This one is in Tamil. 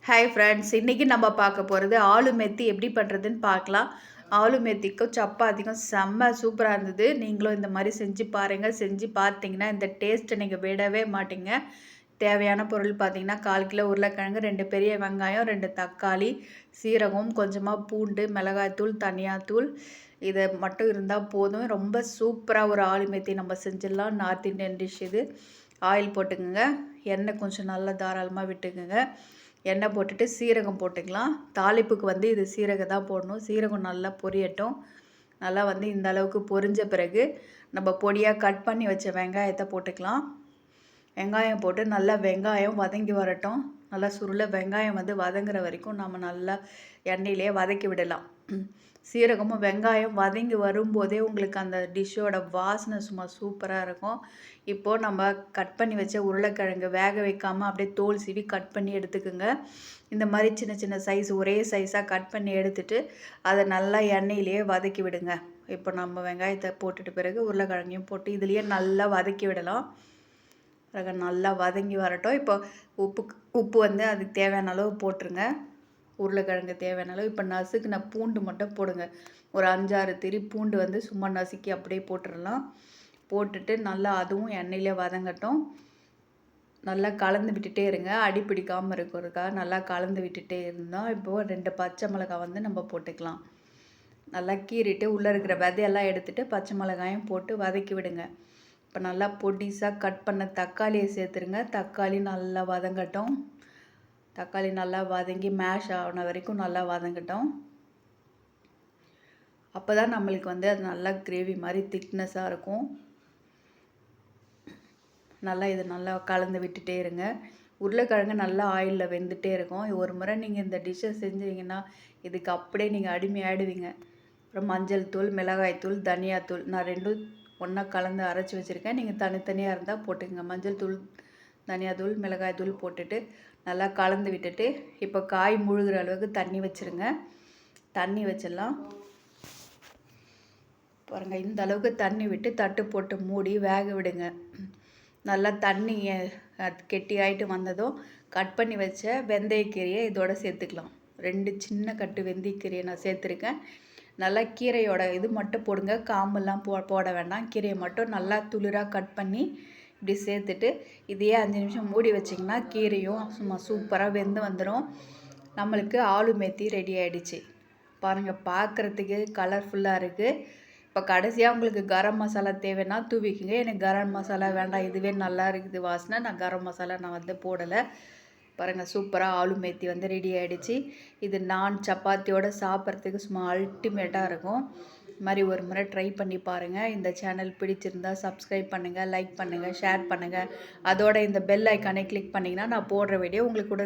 ஹாய் ஃப்ரெண்ட்ஸ், இன்றைக்கி நம்ம பார்க்க போகிறது ஆலு மெத்தி எப்படி பண்ணுறதுன்னு பார்க்கலாம். ஆலு மெத்திக்கும் சப்பாத்திக்கும் செம்ம சூப்பராக இருந்தது. நீங்களும் இந்த மாதிரி செஞ்சு பாருங்கள். செஞ்சு பார்த்தீங்கன்னா இந்த டேஸ்ட்டை நீங்கள் விடவே மாட்டீங்க. தேவையான பொருள் பார்த்தீங்கன்னா 1/4 கிலோ உருளைக்கிழங்கு, 2 பெரிய வெங்காயம், 2 தக்காளி, சீரகம், கொஞ்சமாக பூண்டு, மிளகாய்த்தூள், தனியாத்தூள், இதை மட்டும் இருந்தால் போதும். ரொம்ப சூப்பராக ஒரு ஆலு மெத்தி நம்ம செஞ்சிடலாம். நார்த் இந்தியன் டிஷ் இது. ஆயில் போட்டுக்கோங்க. எண்ணெய் கொஞ்சம் நல்லா தாராளமாக விட்டுக்குங்க. எண்ணெய் போட்டுட்டு சீரகம் போட்டுக்கலாம். தாளிப்புக்கு வந்து இது சீரகம் தான் போடணும். சீரகம் நல்லா பொரியட்டும். நல்லா வந்து இந்த அளவுக்கு பொரிஞ்ச பிறகு நம்ம பொடியாக கட் பண்ணி வச்ச வெங்காயத்தை போட்டுக்கலாம். வெங்காயம் போட்டு நல்லா வெங்காயம் வதங்கி வரட்டும். நல்லா சுருள வெங்காயம் வந்து வதங்குற வரைக்கும் நம்ம நல்லா எண்ணெயிலே வதக்கி விடலாம். சீரகமும் வெங்காயம் வதங்கி வரும்போதே உங்களுக்கு அந்த டிஷ்ஷோட வாசனை சும்மா சூப்பராக இருக்கும். இப்போது நம்ம கட் பண்ணி வச்ச உருளைக்கிழங்கு வேக வைக்காமல் அப்படியே தோல் சீவி கட் பண்ணி எடுத்துக்கோங்க. இந்த மாதிரி சின்ன சின்ன சைஸ் ஒரே சைஸாக கட் பண்ணி எடுத்துட்டு அதை நல்லா எண்ணெயிலேயே வதக்கி விடுங்க. இப்போ நம்ம வெங்காயத்தை போட்டுட்டு பிறகு உருளைக்கிழங்கையும் போட்டு இதுலேயே நல்லா வதக்கி விடலாம். நல்லா வதங்கி வரட்டும். இப்போ உப்பு வந்து அதுக்கு தேவையான அளவு போட்டுருங்க. உருளைக்கிழங்கு தேவையான அளவு. இப்போ நசுக்குன பூண்டு மட்டும் போடுங்க. ஒரு 5-6 திரி பூண்டு வந்து சும்மா நசுக்கி அப்படியே போட்டுடலாம். போட்டுட்டு நல்லா அதுவும் எண்ணெயிலே வதங்கட்டும். நல்லா கலந்து விட்டுட்டே இருங்க. அடி பிடிக்காமல் இருக்கிறதுக்காக நல்லா கலந்து விட்டுட்டே இருந்தோம். இப்போது 2 பச்சை மிளகாய் வந்து நம்ம போட்டுக்கலாம். நல்லா கீறிட்டு உள்ளே இருக்கிற விதையெல்லாம் எடுத்துகிட்டு பச்சை மிளகாயும் போட்டு வதக்கி விடுங்க. இப்போ நல்லா பொடிசாக கட் பண்ண தக்காளியை சேர்த்துருங்க. தக்காளி நல்லா வதங்கட்டும். தக்காளி நல்லா வதங்கி மேஷ் ஆன வரைக்கும் நல்லா வதங்கட்டும். அப்போ தான் நம்மளுக்கு வந்து அது நல்லா கிரேவி மாதிரி திக்னஸாக இருக்கும். நல்லா இது நல்லா கலந்து விட்டுட்டே இருங்க. உருளைக்கிழங்கு நல்லா ஆயிலில் வெந்துகிட்டே இருக்கும். ஒரு முறை நீங்கள் இந்த டிஷ்ஷை செஞ்சீங்கன்னா இதுக்கு அப்படியே நீங்கள் அடிமையாயிடுவீங்க. அப்புறம் மஞ்சள் தூள், மிளகாய்த்தூள், தனியாத்தூள் நான் 2ம் ஒன்றா கலந்து அரைச்சி வச்சுருக்கேன். நீங்கள் தனித்தனியாக இருந்தால் போட்டுக்கோங்க. மஞ்சள் தூள், தனியாத்தூள், மிளகாய்த்தூள் போட்டுட்டு நல்லா கலந்து விட்டுட்டு இப்போ காய் முழுகிற அளவுக்கு தண்ணி வச்சுருங்க. தண்ணி வச்சிடலாம். பாருங்கள், இந்த அளவுக்கு தண்ணி விட்டு தட்டு போட்டு மூடி வேக விடுங்க. நல்லா தண்ணி கெட்டி ஆகிட்டு வந்ததும் கட் பண்ணி வச்ச வெந்தயக்கீரையை இதோட சேர்த்துக்கலாம். 2 சின்ன கட்டு வெந்தயக்கீரையை நான் சேர்த்துருக்கேன். நல்லா கீரையோட இது மட்டும் போடுங்க. காம்பெல்லாம் போட வேண்டாம். கீரையை மட்டும் நல்லா துளிராக கட் பண்ணி இப்படி சேர்த்துட்டு இதையே 5 நிமிஷம் மூடி வச்சிங்கன்னா கீரையும் சும்மா சூப்பராக வெந்து வந்துடும். நம்மளுக்கு ஆலு மெத்தி ரெடி ஆகிடுச்சு. பாருங்கள், பார்க்குறதுக்கு கலர்ஃபுல்லாக இருக்குது. இப்போ கடைசியாக உங்களுக்கு கரம் மசாலா தேவைன்னா தூவிக்குங்க. எனக்கு கரம் மசாலா வேண்டாம், இதுவே நல்லா இருக்குது வாசனை, நான் கரம் மசாலா நான் வந்து போடலை. பாருங்கள், சூப்பராக ஆலு மெத்தி வந்து ரெடி ஆகிடுச்சு. இது நான் சப்பாத்தியோடு சாப்பிட்றதுக்கு சும்மா அல்டிமேட்டாக இருக்கும். இது மாதிரி ஒரு முறை ட்ரை பண்ணி பாருங்கள். இந்த சேனல் பிடிச்சிருந்தால் சப்ஸ்கிரைப் பண்ணுங்கள், லைக் பண்ணுங்கள், ஷேர் பண்ணுங்கள். அதோட இந்த பெல் ஐக்கானை கிளிக் பண்ணிங்கன்னா நான் போடுற வீடியோ உங்களுக்கு கூட